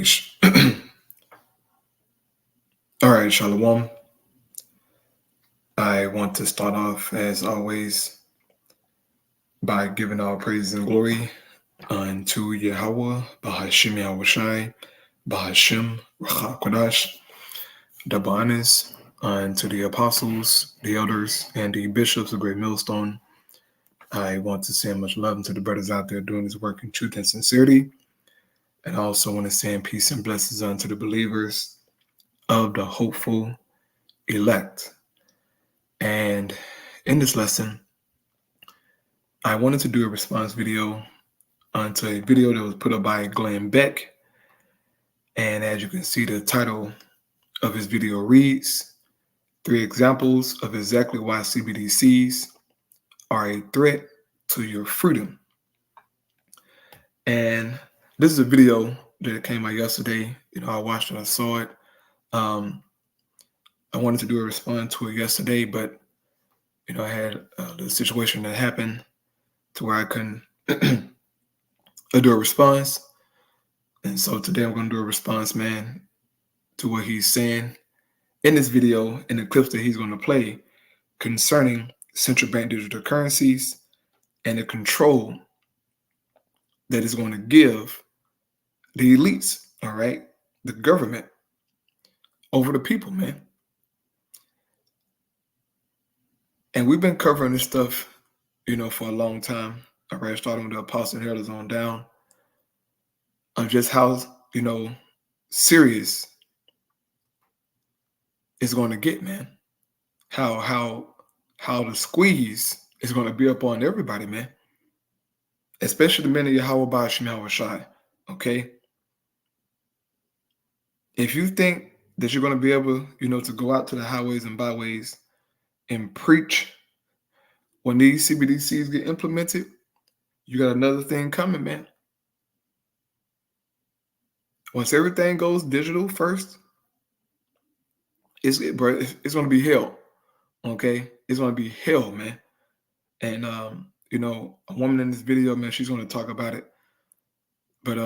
Okay. All right, Shalom. I want to start off, as always, by giving all praise and glory unto Yahweh, Bahashim Yahushai, Bahashim Racha Kodash, double honors unto the apostles, the elders, and the bishops of Great Millstone. I want to send much love to the brothers out there doing this work in truth and sincerity. And I also want to send peace and blessings unto the believers of the hopeful elect. And in this lesson, I wanted to do a response video onto a video that was put up by Glenn Beck. And as you can see, the title of his video reads, 3 examples of exactly why CBDCs are a threat to your freedom. And this is a video that came out yesterday. I watched it, I saw it. I wanted to do a response to it yesterday, but I had the situation that happened to where I couldn't do a response. And so today I'm going to do a response, man, to what he's saying in this video, in the clips that he's going to play concerning central bank digital currencies and the control that is going to give the elites, all right, the government over the people, man. And we've been covering this stuff, for a long time, all right, starting with the apostle and elders on down, of just how, serious it's going to get, man. How the squeeze is going to be up on everybody, man. Especially the men of Yahweh Ba'ashim Yahushai, okay? If you think that you're going to be able, to go out to the highways and byways and preach when these CBDCs get implemented, you got another thing coming, man. Once everything goes digital first, it's going to be hell, okay? It's going to be hell, man. And, a woman in this video, man, she's going to talk about it. But,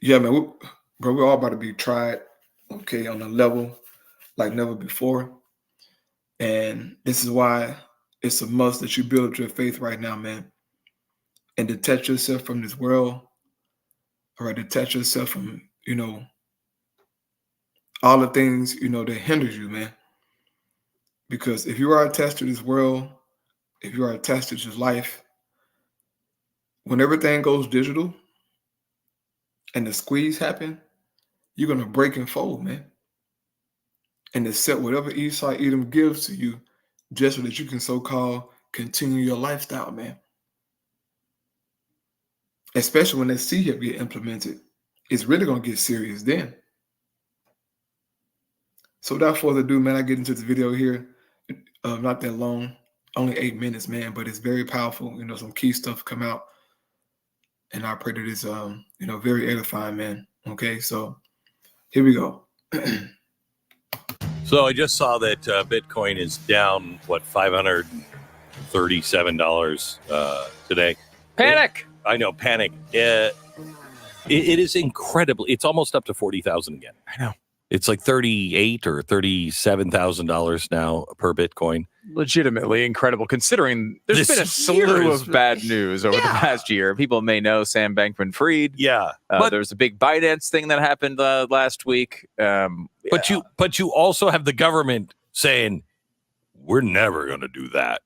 yeah, man, we're all about to be tried, okay, on a level like never before. And this is why it's a must that you build your faith right now, man, and detach yourself from this world, or detach yourself from, all the things, that hinders you, man. Because if you are attached to this world, if you are attached to this life, when everything goes digital and the squeeze happen, you're going to break and fold, man. And accept whatever Esau Edom gives to you just so that you can so-called continue your lifestyle, man. Especially when they see it get implemented. It's really going to get serious then. So without further ado, man, I get into this video here. Not that long, only 8 minutes, man, but it's very powerful. Some key stuff come out. And I pray that it's, very edifying, man. Okay, so here we go. So I just saw that Bitcoin is down, $537 today. Panic! I know, panic. It is incredible. It's almost up to 40,000 again. I know. It's like $38,000 or $37,000 now per Bitcoin. Legitimately incredible, considering there's been a slew of bad news over the past year. People may know Sam Bankman-Fried. Yeah, there was a big Binance thing that happened last week. But you also have the government saying we're never going to do that.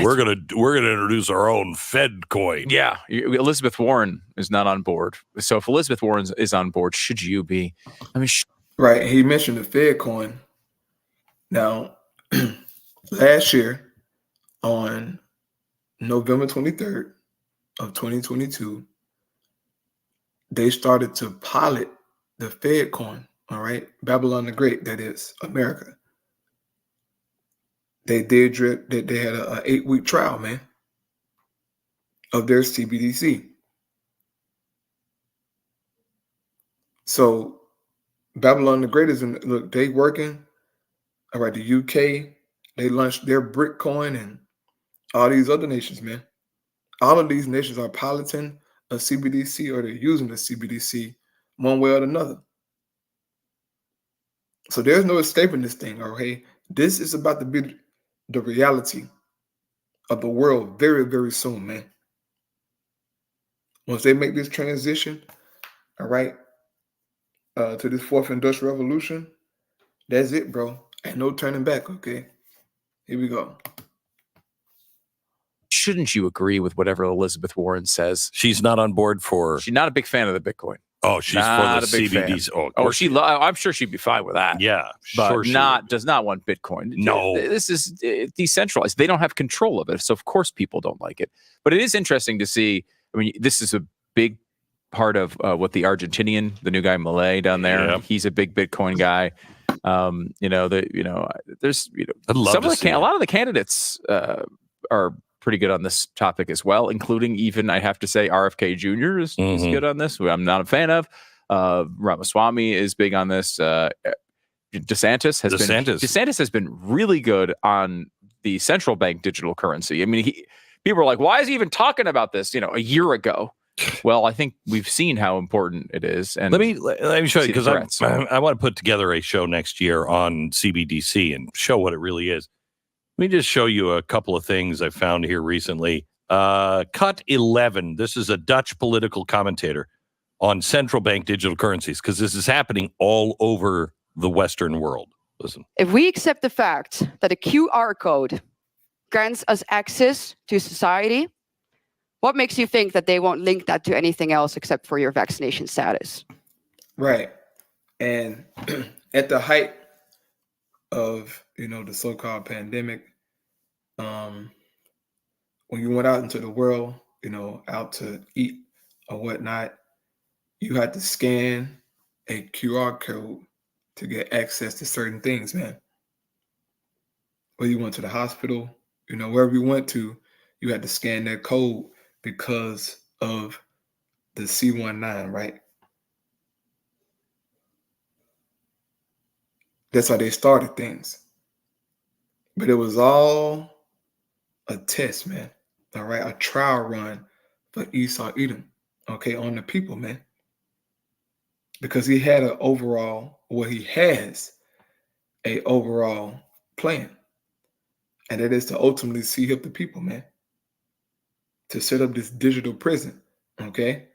We're gonna introduce our own Fed coin. Yeah, Elizabeth Warren is not on board. So if Elizabeth Warren is on board, should you be? I mean, right. He mentioned the Fed coin. Now, last year on November 23rd of 2022, they started to pilot the Fed coin. All right, Babylon the Great, that is America. They did drip that they had an 8-week trial, man, of their CBDC. So Babylon the Great is look, they working. All right, the UK, they launched their brick coin, and all these other nations, man. All of these nations are piloting a CBDC, or they're using the CBDC one way or another. So there's no escaping this thing, okay? This is about to be the reality of the world very, very soon, man. Once they make this transition, all right, to this fourth industrial revolution, that's it, bro. Ain't no turning back, okay? Here we go. Shouldn't you agree with whatever Elizabeth Warren says? She's not on board for. She's not a big fan of the Bitcoin. Oh, she's not for the CBDC. Oh, I'm sure she'd be fine with that. Yeah, but does not want Bitcoin. No, this is decentralized. They don't have control of it, so of course people don't like it. But it is interesting to see. I mean, this is a big part of what the Argentinian, the new guy Malay down there. Yeah. He's a big Bitcoin guy. There's a lot of the candidates are pretty good on this topic as well, including even, I have to say, RFK Jr. is good on this, who I'm not a fan of. Ramaswamy is big on this. DeSantis has been really good on the central bank digital currency. I mean, people are like, why is he even talking about this, a year ago? Well, I think we've seen how important it is. And let me show you, because I want to put together a show next year on CBDC and show what it really is. Let me just show you a couple of things I found here recently. Cut 11. This is a Dutch political commentator on central bank digital currencies, because this is happening all over the Western world. Listen. If we accept the fact that a QR code grants us access to society, what makes you think that they won't link that to anything else except for your vaccination status? Right. And at the height of, the so-called pandemic, when you went out into the world, out to eat or whatnot, you had to scan a QR code to get access to certain things, man. Whether you went to the hospital, wherever you went to, you had to scan that code because of the C19, right? That's how they started things. But it was all a test, man. All right, a trial run for Esau Edom, okay, on the people, man. Because he had he has a overall plan. And that is to ultimately see up the people, man. To set up this digital prison, okay?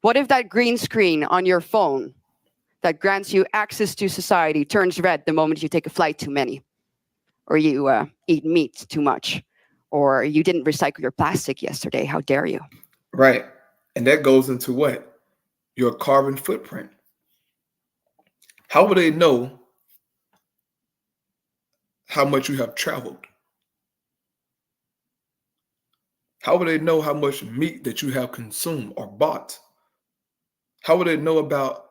What if that green screen on your phone that grants you access to society turns red the moment you take a flight too many, or you eat meat too much, or you didn't recycle your plastic yesterday? How dare you? Right. And that goes into what? Your carbon footprint. How will they know how much you have traveled? How will they know how much meat that you have consumed or bought? How will they know about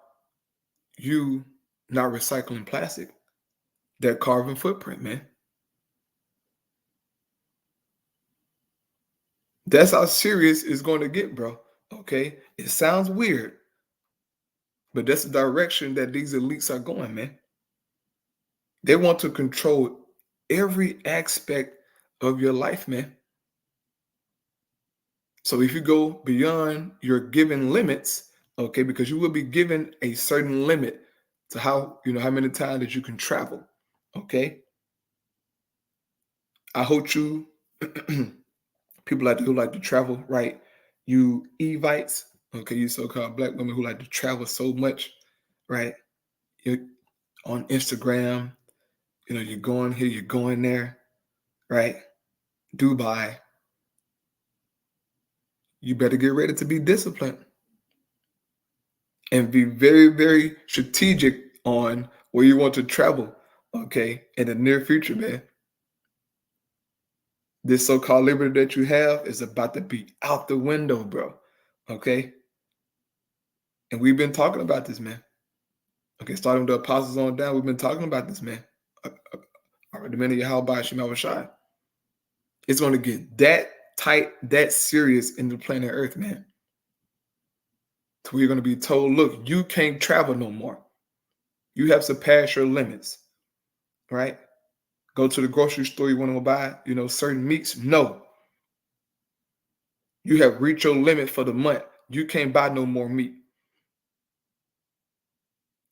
you not recycling plastic? That carbon footprint, man. That's how serious it's going to get, bro. Okay? It sounds weird, but that's the direction that these elites are going, man. They want to control every aspect of your life, man. So if you go beyond your given limits, okay, because you will be given a certain limit to how many times that you can travel, okay? I hope you, people who like to travel, right? You Evites, okay, you so-called black women who like to travel so much, right? You're on Instagram, you're going here, you're going there, right? Dubai. You better get ready to be disciplined and be very, very strategic on where you want to travel, okay, in the near future, man. This so-called liberty that you have is about to be out the window, bro, okay? And we've been talking about this, man. Okay, starting with the apostles on down, we've been talking about this, man. The minute you how by Shemawashai. It's going to get that tight, that serious in the planet Earth, man. So we're going to be told, look, you can't travel no more. You have surpassed your limits, right? Go to the grocery store, you want to buy, certain meats. No. You have reached your limit for the month. You can't buy no more meat.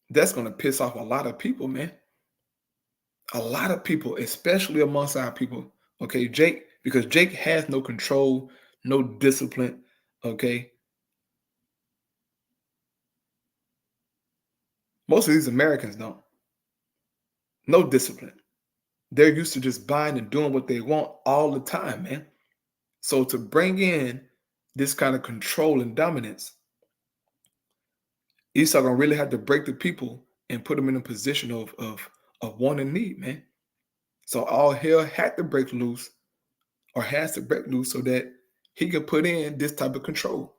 That's going to piss off a lot of people, man. A lot of people, especially amongst our people. Okay, Jake, because Jake has no control, no discipline. Okay. Most of these Americans don't. No discipline. They're used to just buying and doing what they want all the time, man. So to bring in this kind of control and dominance, Esau gonna really have to break the people and put them in a position of want and need, man. So all hell had to break loose, or has to break loose, so that he can put in this type of control,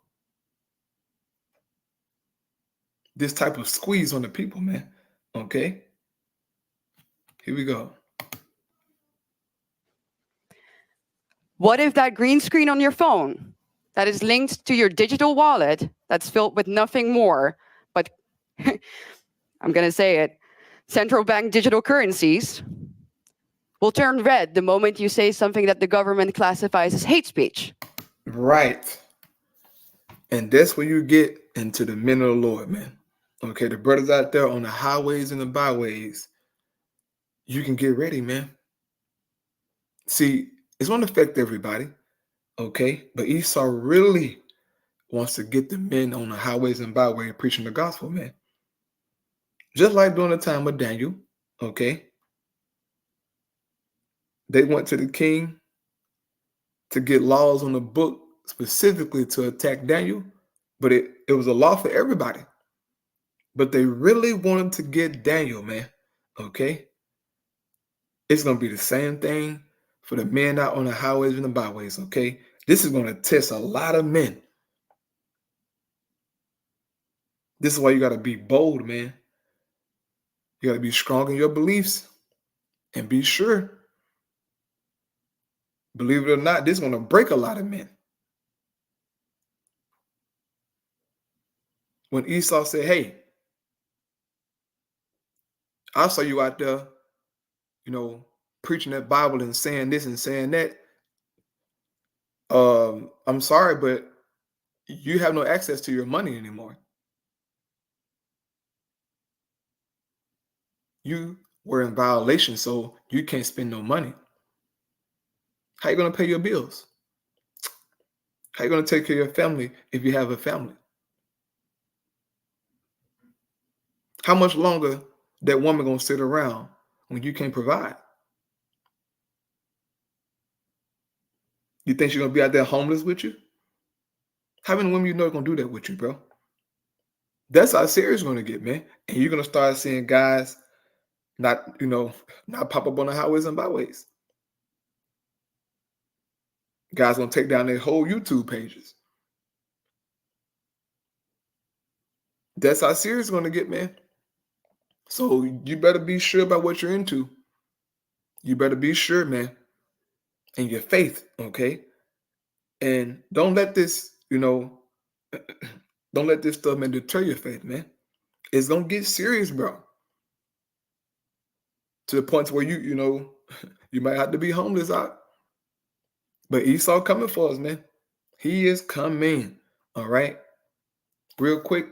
this type of squeeze on the people, man. Okay, here we go. What if that green screen on your phone that is linked to your digital wallet that's filled with nothing more but, I'm going to say it, central bank digital currencies will turn red the moment you say something that the government classifies as hate speech? Right. And that's where you get into the men of the Lord, man. Okay, the brothers out there on the highways and the byways, you can get ready, man. See, it's going to affect everybody, okay? But Esau really wants to get the men on the highways and byways preaching the gospel, man. Just like during the time of Daniel, okay? They went to the king to get laws on the book specifically to attack Daniel, but it was a law for everybody. But they really wanted to get Daniel, man, okay? It's going to be the same thing for the men out on the highways and the byways, okay? This is going to test a lot of men. This is why you got to be bold, man. You got to be strong in your beliefs and be sure. Believe it or not, this is going to break a lot of men. When Esau said, hey, I saw you out there, preaching that Bible and saying this and saying that. I'm sorry, but you have no access to your money anymore. You were in violation, so you can't spend no money. How you going to pay your bills? How you going to take care of your family if you have a family? How much longer that woman going to sit around when you can't provide? You think she's going to be out there homeless with you? How many women you know are going to do that with you, bro? That's how serious it's going to get, man. And you're going to start seeing guys not pop up on the highways and byways. Guys going to take down their whole YouTube pages. That's how serious it's going to get, man. So you better be sure about what you're into. You better be sure, man, in your faith, okay? And don't let this, don't let this stuff, man, deter your faith, man. It's going to get serious, bro. To the point where you might have to be homeless out. But Esau coming for us, man. He is coming, all right? Real quick,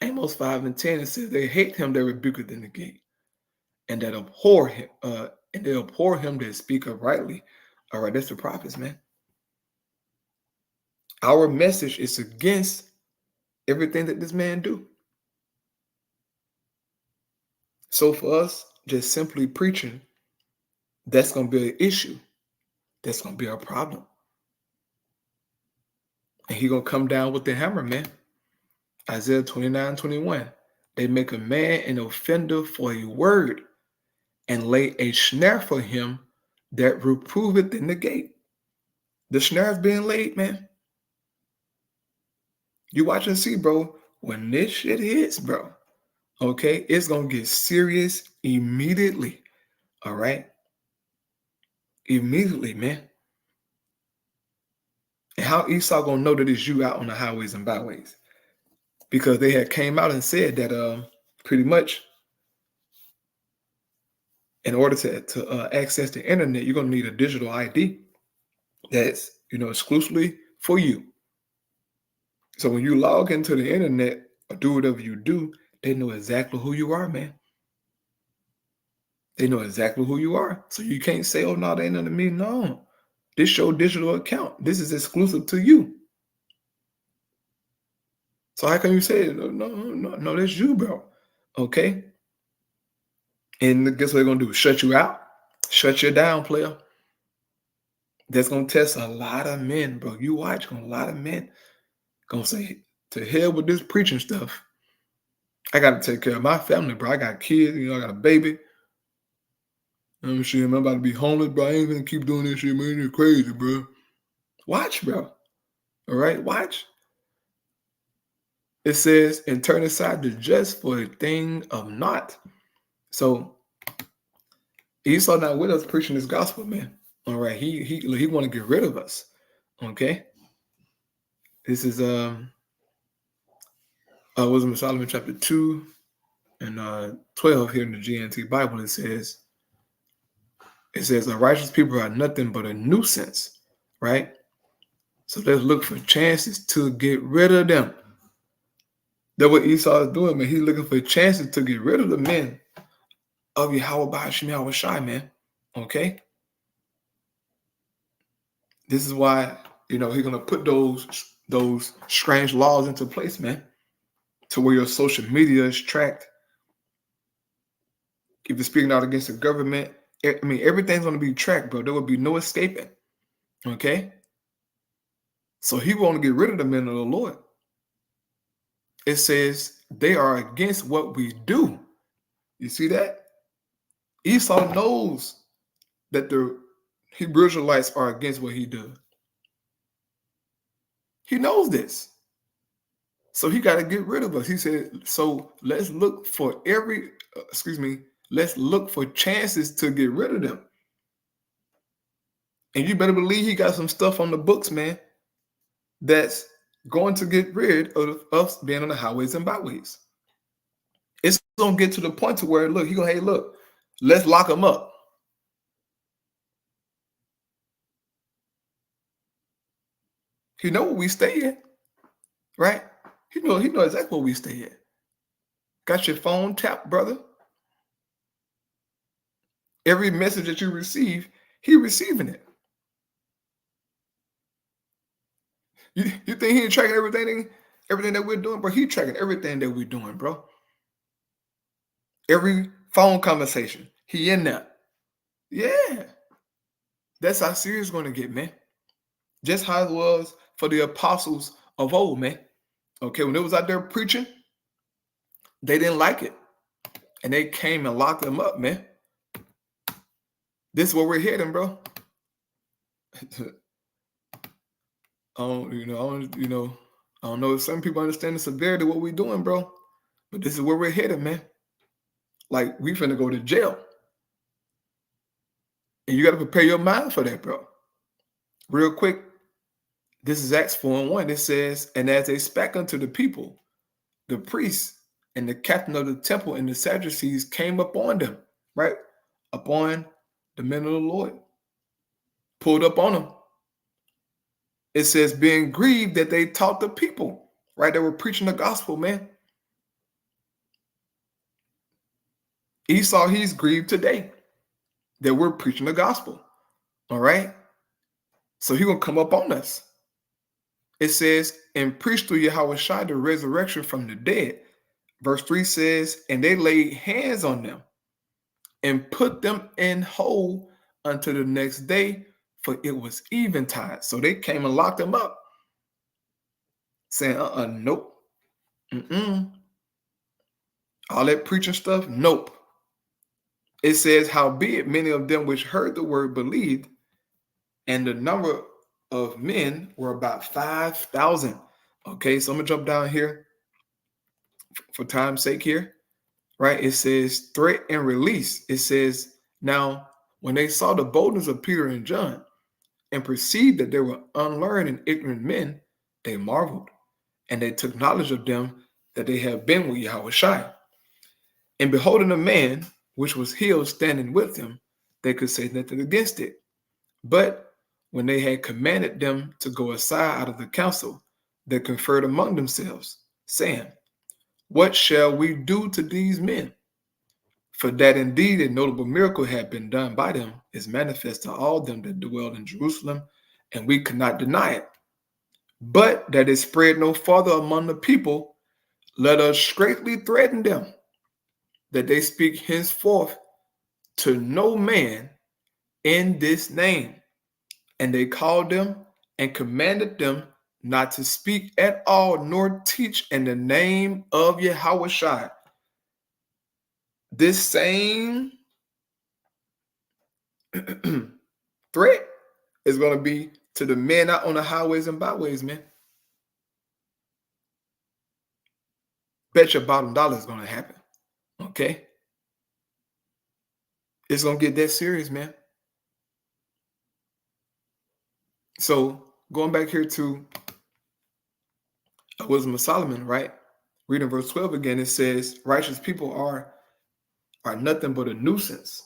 Amos 5:10, it says, they hate him that rebuketh in the gate, and that abhor him, and they abhor him that speak uprightly. All right, that's the prophets, man. Our message is against everything that this man do. So for us, just simply preaching, that's going to be an issue. That's going to be our problem. And he going to come down with the hammer, man. Isaiah 29:21. They make a man an offender for a word, and lay a snare for him that reproveth in the gate. The snare is being laid, man. You watch and see, bro. When this shit hits, bro, okay, it's going to get serious immediately. All right? Immediately, man. And how Esau going to know that it's you out on the highways and byways? Because they had came out and said that pretty much in order to access the internet, you're going to need a digital ID that's, exclusively for you. So when you log into the internet or do whatever you do, they know exactly who you are, man. They know exactly who you are. So you can't say, oh, no, they ain't nothing to me. No. This your digital account. This is exclusive to you. So how can you say, no, that's you, bro. Okay? And guess what they're going to do? Shut you out? Shut you down, player. That's going to test a lot of men, bro. You watch, a lot of men going to say, to hell with this preaching stuff. I got to take care of my family, bro. I got kids, I got a baby. Shit, I'm about to be homeless, bro. I ain't gonna keep doing this shit, man. It's crazy, bro. Watch, bro. All right, watch. It says, and turn aside the just for a thing of naught. So Esau not with us preaching this gospel, man. All right, he want to get rid of us. Okay. This is Wisdom of Solomon chapter 2 and 12 here in the GNT Bible. It says, the righteous people are nothing but a nuisance, right? So let's look for chances to get rid of them. That's what Esau is doing, man. He's looking for chances to get rid of the men of Yahweh Bahashim Yahweh Shai, man. Okay? This is why, he's going to put those strange laws into place, man, to where your social media is tracked. If you're speaking out against the government, everything's going to be tracked, bro. There will be no escaping. Okay? So he want to get rid of the men of the Lord. It says they are against what we do. You see that? Esau knows that the Hebrew Israelites are against what he does. He knows this. So he got to get rid of us. He said, so let's look for let's look for chances to get rid of them. And you better believe he got some stuff on the books, man, that's going to get rid of us being on the highways and byways. It's going to get to the point to where, look, let's lock them up. He know where we stay at, right? He know exactly where we stay at. Got your phone tapped, brother. Every message that you receive, he receiving it. You think he ain't tracking everything that we're doing, bro? He tracking everything that we're doing, bro. Every phone conversation, he in there. Yeah. That's how serious it's going to get, man. Just how it was for the apostles of old, man. Okay, when they was out there preaching, they didn't like it. And they came and locked them up, man. This is where we're heading, bro. I don't know if some people understand the severity of what we're doing, bro. But this is where we're headed, man. Like, we finna go to jail. And you got to prepare your mind for that, bro. Real quick, this is Acts 4:1. It says, and as they spake unto the people, the priests and the captain of the temple and the Sadducees came upon them, right? Upon the men of the Lord. Pulled up on them. It says, being grieved that they taught the people, right? They were preaching the gospel, man. Esau, he's grieved today that we're preaching the gospel, all right? So he's going to come up on us. It says, and preach through Yahweh Shai the resurrection from the dead. Verse 3 says, and they laid hands on them and put them in hold until the next day, for it was eventide. So they came and locked them up, saying, nope. All that preaching stuff, nope. It says, howbeit many of them which heard the word believed, and the number of men were about 5,000. Okay, so I'm gonna jump down here for time's sake here, right? It says threat and release. It says, now when they saw the boldness of Peter and John and perceived that they were unlearned and ignorant men, they marveled, and they took knowledge of them that they had been with Yahweh Shai. And beholding a man which was healed standing with them, they could say nothing against it. But when they had commanded them to go aside out of the council, they conferred among themselves, saying, what shall we do to these men? For that indeed a notable miracle had been done by them is manifest to all them that dwell in Jerusalem, and we cannot deny it. But that it spread no farther among the people, let us straitly threaten them, that they speak henceforth to no man in this name. And they called them and commanded them not to speak at all, nor teach in the name of Yahushua. This same threat is going to be to the men out on the highways and byways, man. Bet your bottom dollar is going to happen. Okay? It's going to get that serious, man. So going back here to Wisdom of Solomon, right? Reading verse 12 again, it says, righteous people are nothing but a nuisance.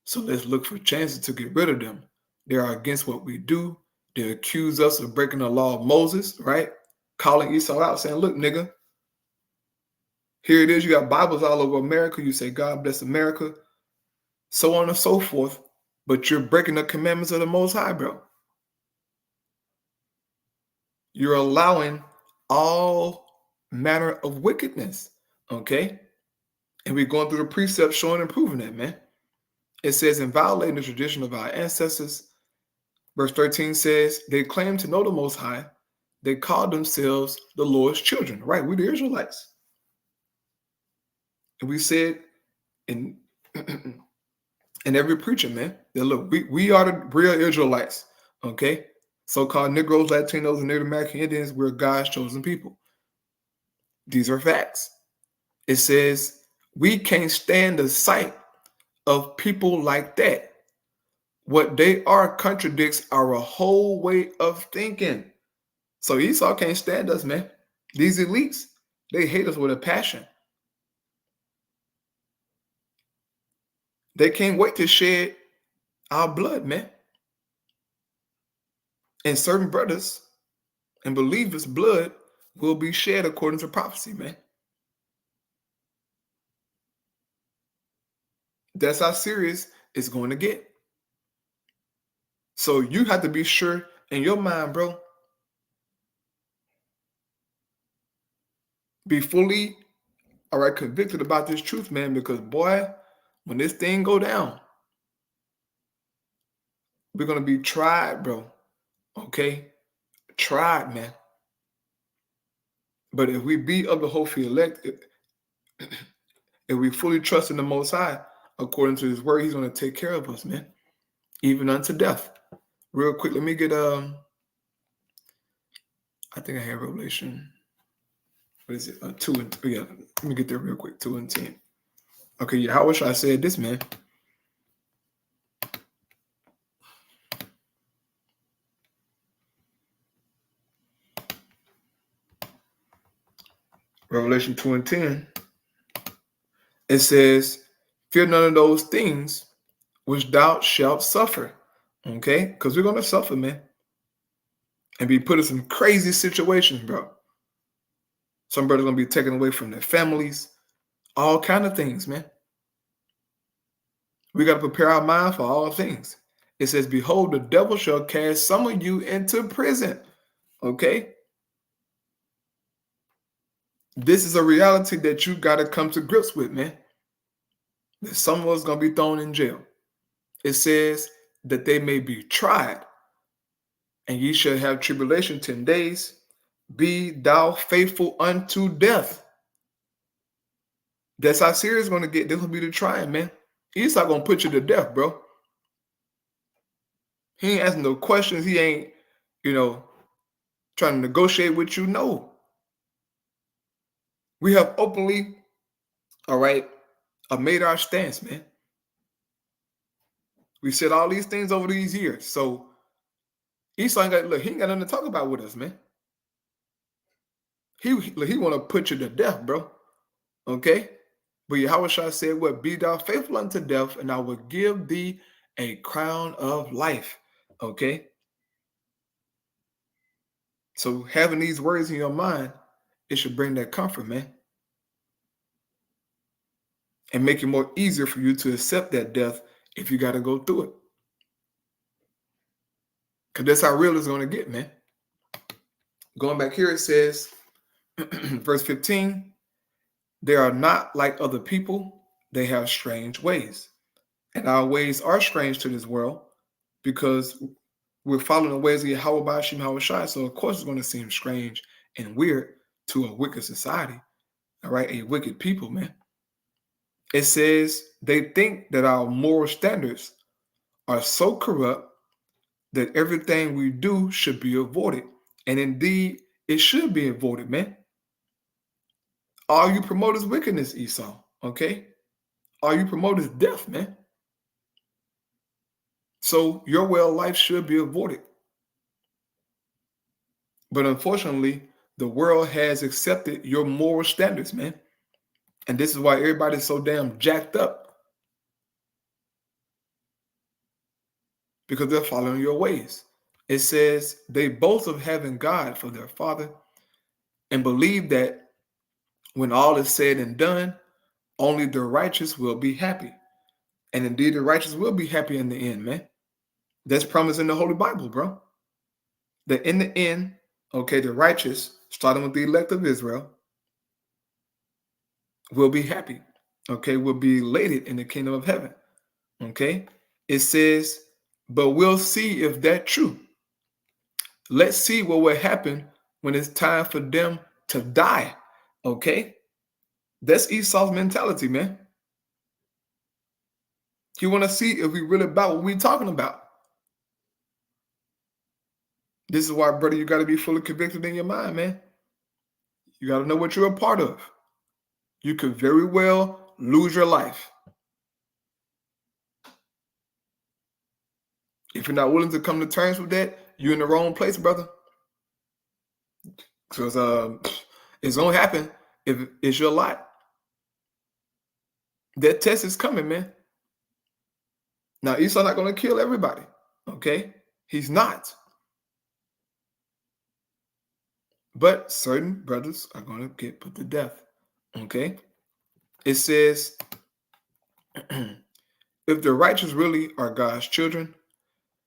So let's look for chances to get rid of them. They are against what we do. They accuse us of breaking the law of Moses, right? Calling Esau out, saying, look, nigga, here it is. You got Bibles all over America. You say, God bless America, so on and so forth. But you're breaking the commandments of the Most High, bro. You're allowing all manner of wickedness, okay? And we're going through the precepts showing and proving that, man. It says, in violating the tradition of our ancestors, verse 13 says, they claim to know the Most High. They call themselves the Lord's children, right? We're the Israelites. And we said in every preacher, man, that look, we are the real Israelites, okay? So-called Negroes, Latinos, and Native American Indians, we're God's chosen people. These are facts. It says, we can't stand the sight of people like that. What they are contradicts our whole way of thinking. So Esau can't stand us, man. These elites, they hate us with a passion. They can't wait to shed our blood, man. And certain brothers and believers' blood will be shed according to prophecy, man. That's how serious it's going to get. So you have to be sure in your mind, bro. Be fully, all right, convicted about this truth, man, because boy, when this thing go down, we're going to be tried, bro. Okay? Tried, man. But if we be of the hopefully elect, if we fully trust in the Most High, according to his word, he's going to take care of us, man. Even unto death. Real quick, let me get, I think I have Revelation. What is it? 2 and 3. Yeah, let me get there real quick. 2 and 10. Okay, yeah, how wish I said this, man. Revelation 2 and 10. It says, fear none of those things which thou shalt suffer. Okay? Because we're going to suffer, man. And be put in some crazy situations, bro. Some brothers going to be taken away from their families. All kind of things, man. We got to prepare our mind for all things. It says, behold, the devil shall cast some of you into prison. Okay? This is a reality that you got to come to grips with, man. That some of us going to be thrown in jail. It says that they may be tried, and ye shall have tribulation 10 days. Be thou faithful unto death. That's how serious it's going to get. This will be the trying, man. He's not going to put you to death, bro. He ain't asking no questions. He ain't, trying to negotiate with you. No. We have openly, all right, made our stance, man. We said all these things over these years. So Esau ain't got nothing to talk about with us, man. He want to put you to death, bro. Okay? But Yahushua said, what? Be thou faithful unto death, and I will give thee a crown of life. Okay? So having these words in your mind, it should bring that comfort, man. And make it more easier for you to accept that death if you got to go through it. Because that's how real it's going to get, man. Going back here, it says, verse 15, they are not like other people. They have strange ways. And our ways are strange to this world because we're following the ways of Yahweh Ba'ashim Hawashai. So, of course, it's going to seem strange and weird to a wicked society. All right, a wicked people, man. It says they think that our moral standards are so corrupt that everything we do should be avoided. And indeed, it should be avoided, man. All you promote is wickedness, Esau, okay? All you promote is death, man. So your way of life should be avoided. But unfortunately, the world has accepted your moral standards, man. And this is why everybody's so damn jacked up. Because they're following your ways. It says they boast of having God for their father and believe that when all is said and done, only the righteous will be happy. And indeed, the righteous will be happy in the end, man. That's promised in the Holy Bible, bro. That in the end, okay, the righteous, starting with the elect of Israel, will be happy. Okay, will be elated in the kingdom of heaven. Okay, it says, but we'll see if that's true. Let's see what will happen when it's time for them to die. Okay, that's Esau's mentality, man. You want to see if we really about what we're talking about. This is why, brother, you got to be fully convicted in your mind, man. You got to know what you're a part of. You could very well lose your life. If you're not willing to come to terms with that, you're in the wrong place, brother. Because it's going to happen if it's your lot. That test is coming, man. Now, Esau's not going to kill everybody, okay? He's not. But certain brothers are going to get put to death, okay? It says, if the righteous really are God's children,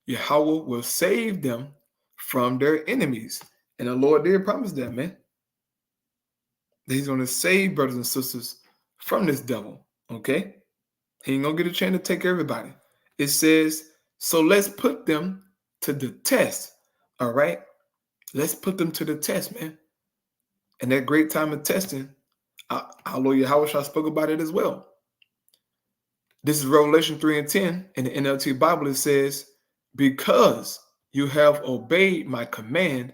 Yahweh will save them from their enemies. And the Lord did promise that, man. That he's going to save brothers and sisters from this devil, okay? He ain't going to get a chance to take everybody. It says, so let's put them to the test, all right? Let's put them to the test, man. And that great time of testing, our Lord Yahweh spoke about it as well. This is Revelation 3:10 in the NLT Bible. It says, because you have obeyed my command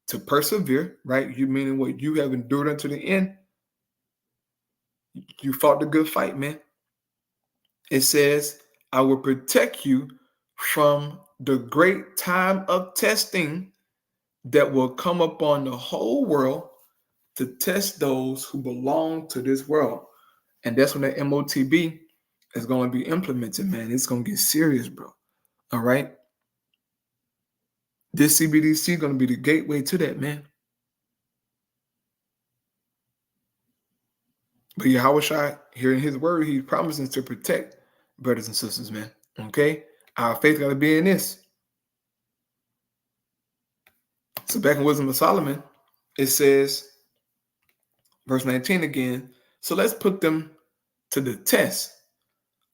to persevere, right? You meaning what you have endured unto the end. You fought the good fight, man. It says, I will protect you from the great time of testing that will come upon the whole world to test those who belong to this world. And that's when the MOTB is going to be implemented, man. It's going to get serious, bro. All right? This CBDC is going to be the gateway to that, man. But Yahweh here in his word, he's promising to protect brothers and sisters, man. Okay? Our faith got to be in this. So back in Wisdom of Solomon, it says, verse 19 again, so let's put them to the test.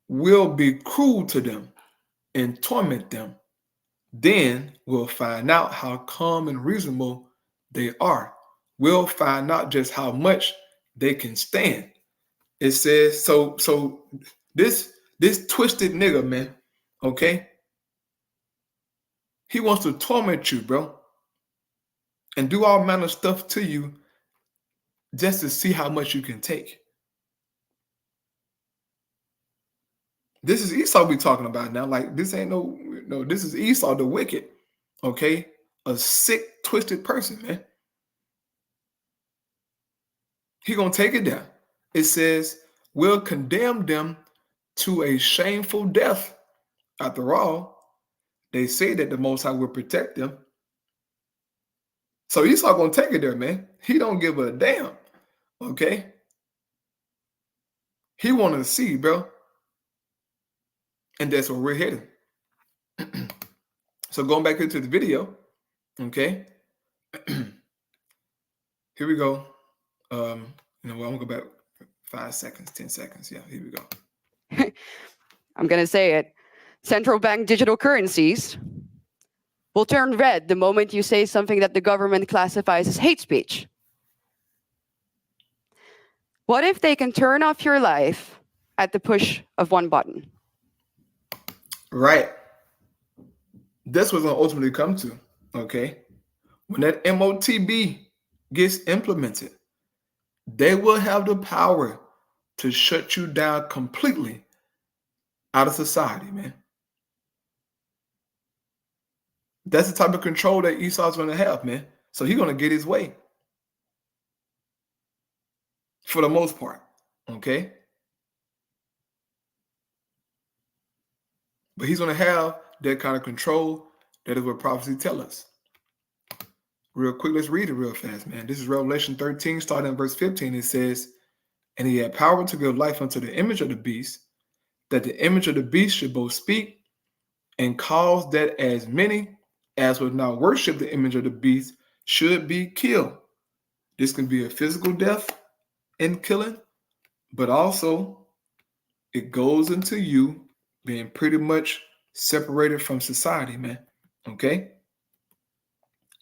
We'll be cruel to them and torment them. Then we'll find out how calm and reasonable they are. We'll find out just how much they can stand. It says, so this twisted nigga, man, okay? He wants to torment you, bro, and do all manner of stuff to you just to see how much you can take. This is Esau we talking about now. Like, this ain't no, this is Esau the wicked, okay? A sick, twisted person, man. He gonna take it down. It says, we'll condemn them to a shameful death. After all, they say that the Most High will protect them. So Esau gonna take it there, man. He don't give a damn. Okay. He wanted to see, bro. And that's where we're headed. So going back into the video, okay. Here we go. I'm gonna go back 5 seconds, 10 seconds. Yeah, here we go. I'm gonna say it. Central bank digital currencies will turn red the moment you say something that the government classifies as hate speech. What if they can turn off your life at the push of one button? Right. That's what's going to ultimately come to, okay? When that MOTB gets implemented, they will have the power to shut you down completely out of society, man. That's the type of control that Esau's going to have, man. So he's going to get his way. For the most part, okay? But he's going to have that kind of control. That is what prophecy tells us. Real quick, let's read it real fast, man. This is Revelation 13, starting in verse 15. It says, and he had power to give life unto the image of the beast, that the image of the beast should both speak and cause that as many as would not worship the image of the beast should be killed. This can be a physical death and killing, but also it goes into you being pretty much separated from society, man. Okay?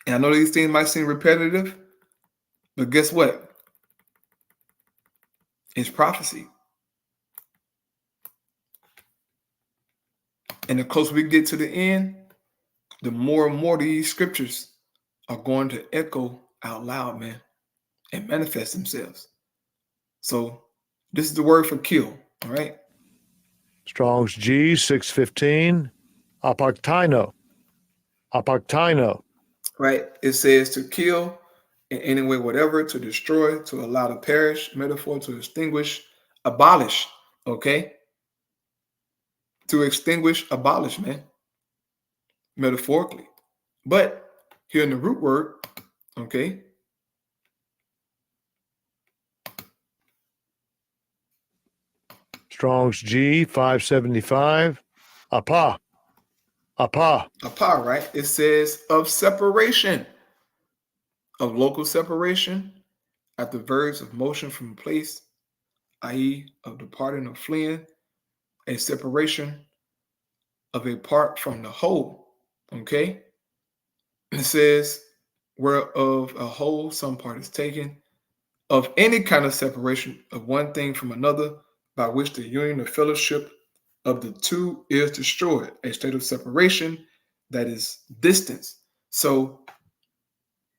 And I know these things might seem repetitive, but guess what? It's prophecy. And the closer we get to the end, the more and more these scriptures are going to echo out loud, man, and manifest themselves. So this is the word for kill, all right? Strong's G 615, apoktaino. Apoktaino. Right? It says to kill in any way, whatever, to destroy, to allow to perish, metaphor, to extinguish, abolish, okay? To extinguish, abolish, man, metaphorically. But here in the root word, okay, Strong's G 575, apa. Apa. Apa, right? It says of separation, of local separation, at the verbs of motion from place, i.e., of departing or fleeing, a separation of a part from the whole. Okay? It says, whereof a whole, some part is taken, of any kind of separation of one thing from another, by which the union or fellowship of the two is destroyed, a state of separation that is distance. So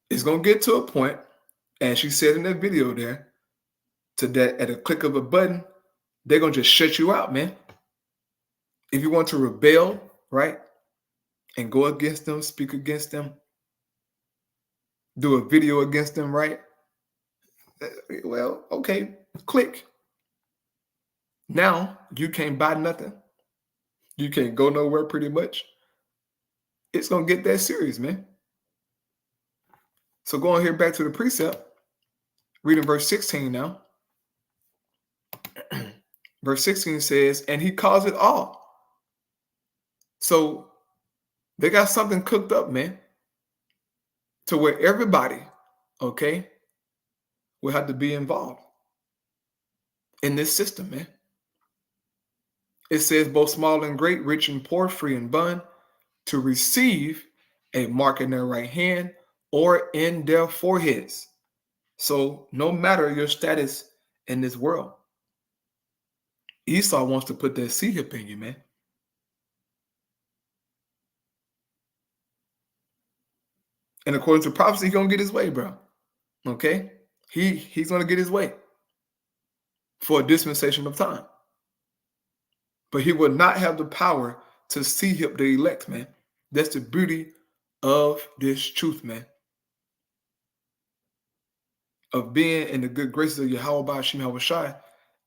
it's going to get to a point, as she said in that video there, to that at a click of a button, they're going to just shut you out, man. If you want to rebel, right, and go against them, speak against them, do a video against them, right? Well, okay, click. Now you can't buy nothing. You can't go nowhere pretty much. It's going to get that serious, man. So going here back to the precept, reading verse 16 now. Verse 16 says, and he calls it all. So they got something cooked up, man, to where everybody, okay, will have to be involved in this system, man. It says both small and great, rich and poor, free and bond, to receive a mark in their right hand or in their foreheads. So no matter your status in this world, Esau wants to put that C-hip in you, man. And according to prophecy, he's going to get his way, bro. Okay? He's going to get his way for a dispensation of time. But he will not have the power to C-hip the elect, man. That's the beauty of this truth, man. Of being in the good graces of Yahweh Ba'ashim Yahushai,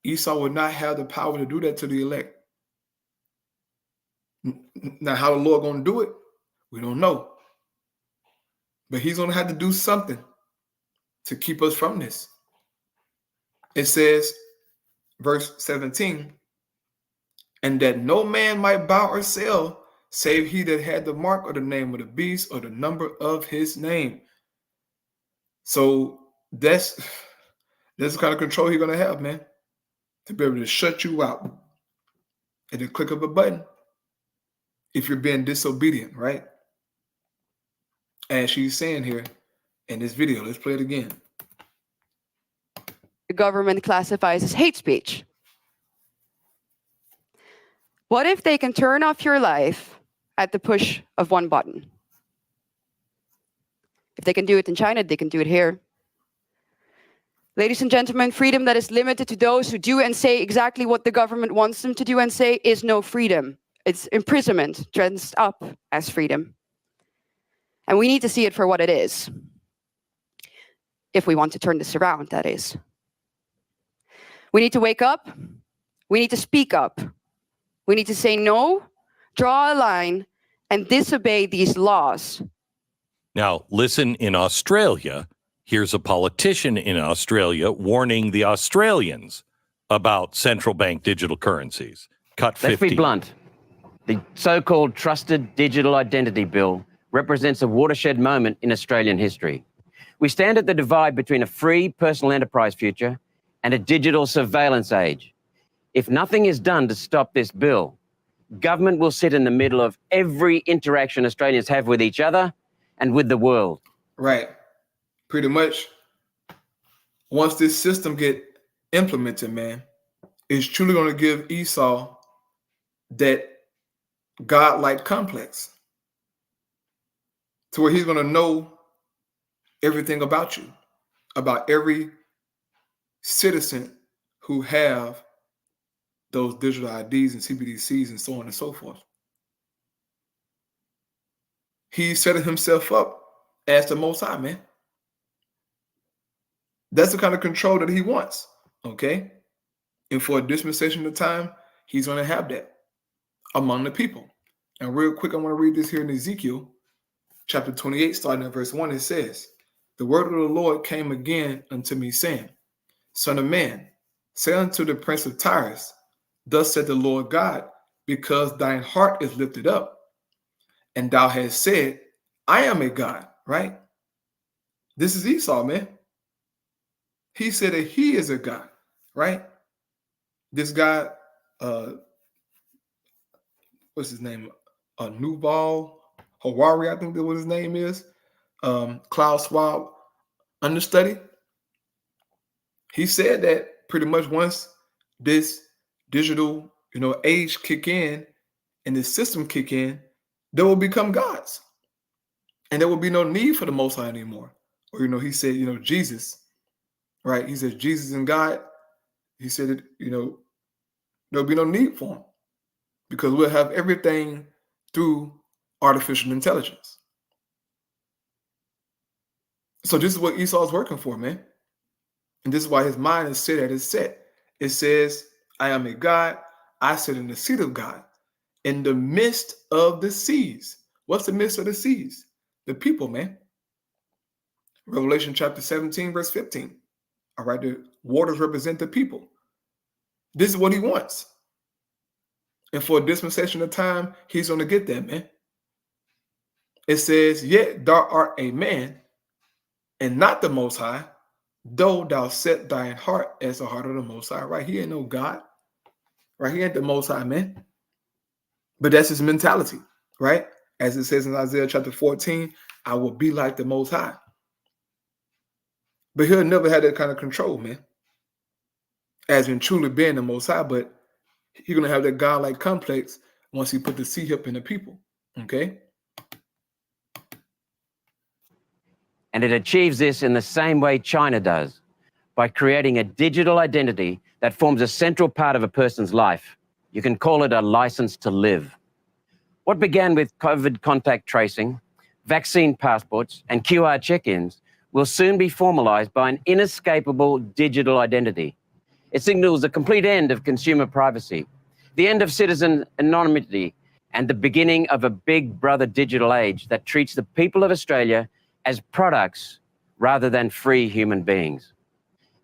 Esau would not have the power to do that to the elect. Now, how the Lord going to do it, we don't know. But he's going to have to do something to keep us from this. It says, verse 17, and that no man might buy or sell, save he that had the mark or the name of the beast or the number of his name. So that's the kind of control he's going to have, man, to be able to shut you out at the click of a button if you're being disobedient, right? As she's saying here in this video, let's play it again. The government classifies as hate speech. What if they can turn off your life at the push of one button? If they can do it in China, they can do it here. Ladies and gentlemen, freedom that is limited to those who do and say exactly what the government wants them to do and say is no freedom. It's imprisonment dressed up as freedom. And we need to see it for what it is. If we want to turn this around, that is. We need to wake up. We need to speak up. We need to say no, draw a line, and disobey these laws. Now, listen, in Australia, here's a politician in Australia warning the Australians about central bank digital currencies. Cut 50. Let's be blunt. The so-called Trusted Digital Identity Bill represents a watershed moment in Australian history. We stand at the divide between a free personal enterprise future and a digital surveillance age. If nothing is done to stop this bill, government will sit in the middle of every interaction Australians have with each other and with the world. Right. Pretty much, once this system get implemented, man, it's truly going to give Esau that godlike complex to where he's going to know everything about you, about every citizen who have those digital IDs and CBDCs and so on and so forth. He's setting himself up as the Most High, man. That's the kind of control that he wants, okay? And for a dispensation of time, he's going to have that among the people. And real quick, I want to read this here in Ezekiel chapter 28, starting at verse 1. It says, the word of the Lord came again unto me, saying, Son of man, say unto the prince of Tyrus, thus said the Lord God, because thine heart is lifted up, and thou hast said, I am a God, right? This is Esau, man. He said that he is a God, right? This guy, what's his name? Nuval Harari, I think that's what his name is. Klaus Schwab understudy. He said that pretty much once this digital, age kick in and this system kick in, they will become gods. And there will be no need for the Most High anymore. Or, he said, Jesus, right? He said, Jesus and God, he said that, there'll be no need for him because we'll have everything through artificial intelligence. So this is what Esau's working for, man. And this is why his mind is set at its set. It says, I am a God. I sit in the seat of God in the midst of the seas. What's the midst of the seas? The people, man. Revelation chapter 17, verse 15. All right, the waters represent the people. This is what he wants. And for a dispensation of time, he's going to get that, man. It says, yet thou art a man, and not the Most High, though thou set thine heart as the heart of the Most High. Right? He ain't no God. Right? He ain't the Most High, man. But that's his mentality, right? As it says in Isaiah chapter 14, I will be like the Most High. But he'll never have that kind of control, man. As in truly being the Most High, but he's going to have that godlike complex once he put the seed up in the people, okay? And it achieves this in the same way China does, by creating a digital identity that forms a central part of a person's life. You can call it a license to live. What began with COVID contact tracing, vaccine passports, and QR check-ins will soon be formalized by an inescapable digital identity. It signals the complete end of consumer privacy, the end of citizen anonymity, and the beginning of a big brother digital age that treats the people of Australia as products rather than free human beings.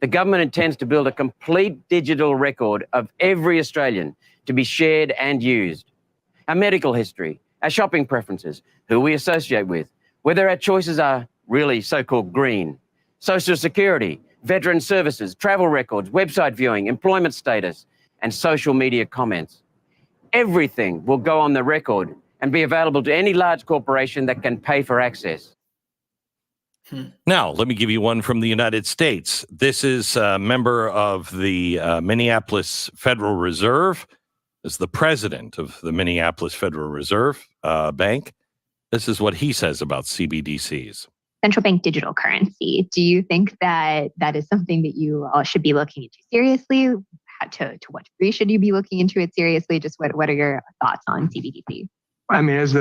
The government intends to build a complete digital record of every Australian to be shared and used. Our medical history, our shopping preferences, who we associate with, whether our choices are really so-called green, social security, veteran services, travel records, website viewing, employment status, and social media comments. Everything will go on the record and be available to any large corporation that can pay for access. Now, let me give you one from the United States. This is a member of the Minneapolis Federal Reserve. This is the president of the Minneapolis Federal Reserve Bank. This is what he says about CBDCs. Central bank digital currency. Do you think that that is something that you all should be looking into seriously? To what degree should you be looking into it seriously? Just what are your thoughts on CBDC? I mean, as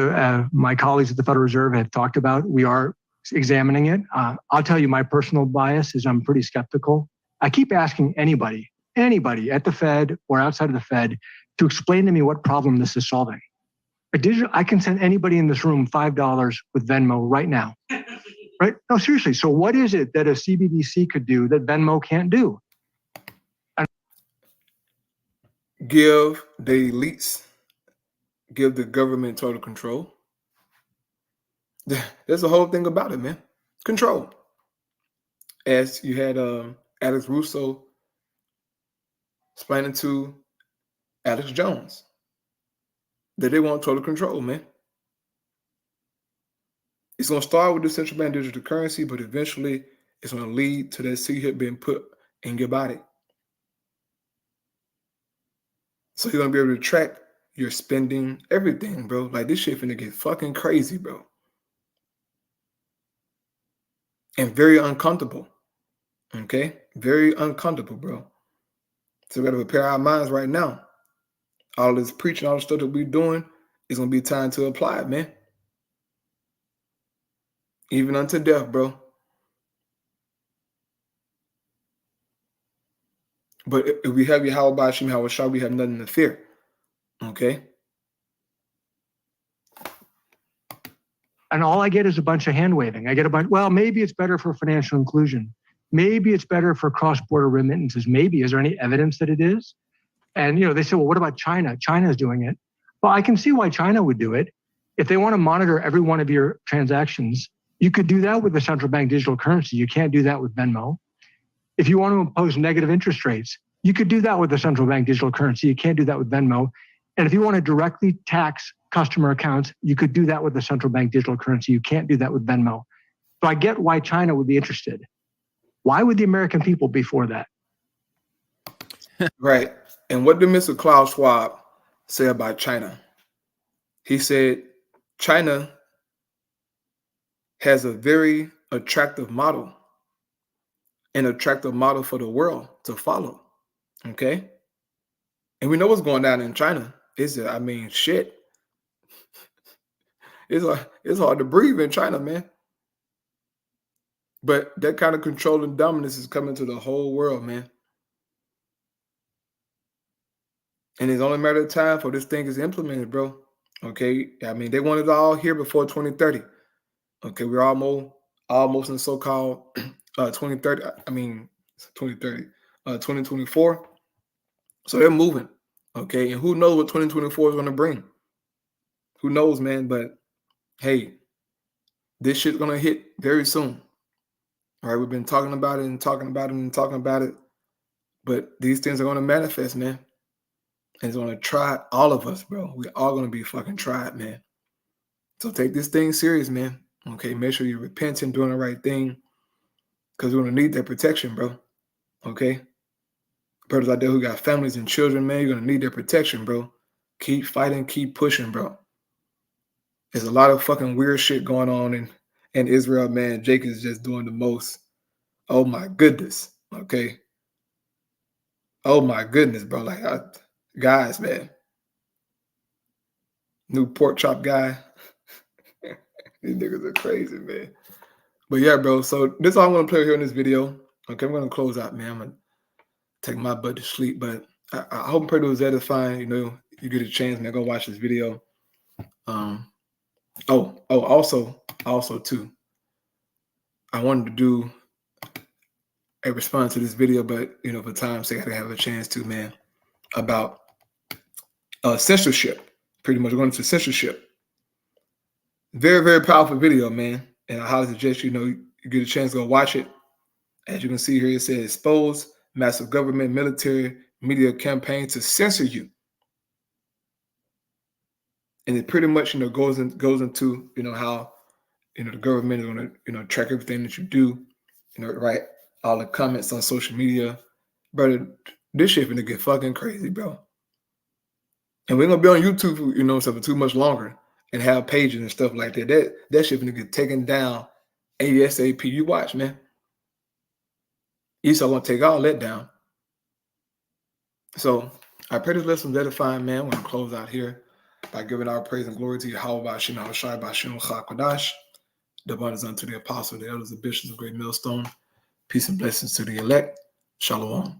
my colleagues at the Federal Reserve have talked about, we are examining it. I'll tell you my personal bias is I'm pretty skeptical. I keep asking anybody at the Fed or outside of the Fed to explain to me what problem this is solving. I can send anybody in this room $5 with Venmo right now. Right? No, seriously. So what is it that a CBDC could do that Venmo can't do? Give the elites, give the government total control. There's the whole thing about it, man. Control. As you had Alex Russo explaining to Alex Jones that they want total control, man. It's going to start with the central bank digital currency, but eventually it's going to lead to that C-hit being put in your body. So you're going to be able to track your spending, everything, bro. Like, this shit finna get fucking crazy, bro. And very uncomfortable. Okay? Very uncomfortable, bro. So we got to prepare our minds right now. All this preaching, all the stuff that we're doing, is going to be time to apply it, man. Even unto death, bro. But if we have Yahweh Ba'ashim Hawashah, we have nothing to fear. Okay? And all I get is a bunch of hand waving. I get a bunch, well, maybe it's better for financial inclusion. Maybe it's better for cross-border remittances. Maybe. Is there any evidence that it is? And, they say, well, what about China? China is doing it. Well, I can see why China would do it. If they want to monitor every one of your transactions, you could do that with the central bank digital currency. You can't do that with Venmo. If you want to impose negative interest rates, you could do that with the central bank digital currency. You can't do that with Venmo. And if you want to directly tax customer accounts, you could do that with the central bank digital currency. You can't do that with Venmo. So I get why China would be interested. Why would the American people be for that? Right. And what did Mr. Klaus Schwab say about China? He said, China has a very attractive model, an attractive model for the world to follow. Okay? And we know what's going down in China. Shit. It's hard to breathe in China, man. But that kind of control and dominance is coming to the whole world, man. And it's only a matter of time for this thing is implemented, bro. Okay? They want it all here before 2030. Okay, we're almost in the so-called 2024. So they're moving. Okay, and who knows what 2024 is going to bring? Who knows, man? But hey, this shit's going to hit very soon. All right, we've been talking about it. But these things are going to manifest, man. And it's going to try all of us, bro. We're all going to be fucking tried, man. So take this thing serious, man. Okay, make sure you're repenting, doing the right thing. Because we're going to need that protection, bro. Okay? Brothers out there who got families and children, man, you're going to need their protection, bro. Keep fighting, keep pushing, bro. There's a lot of fucking weird shit going on in Israel, man. Jake is just doing the most. Oh, my goodness. Okay? Oh, my goodness, bro. Guys, man. New pork chop guy. These niggas are crazy, man. But yeah, bro. So this is all I'm going to play here in this video. Okay, I'm going to close out, man. I'm going to take my butt to sleep. But I hope and pray it was edifying. You get a chance, man, go watch this video. Also too. I wanted to do a response to this video, but for time's sake, I didn't have a chance to, man, about censorship. Pretty much going into censorship. Very, very powerful video, man. And I highly suggest you get a chance to go watch it. As you can see here, it says expose massive government, military, media campaign to censor you. And it pretty much, goes into, how, the government is going to, track everything that you do, right? All the comments on social media. Brother, this shit gonna get fucking crazy, bro. And we're gonna be on YouTube, for too much longer and have pages and stuff like that. That shit gonna get taken down ASAP. You watch, man. Esau gonna take all that down. So I pray this lesson was edifying, man. We're gonna close out here by giving our praise and glory to Yahweh Ba'ashim Yahushai Ba'ashim Chakadash. The abundance unto the apostles, the elders, the bishops of Great Millstone. Peace and blessings to the elect. Shalom.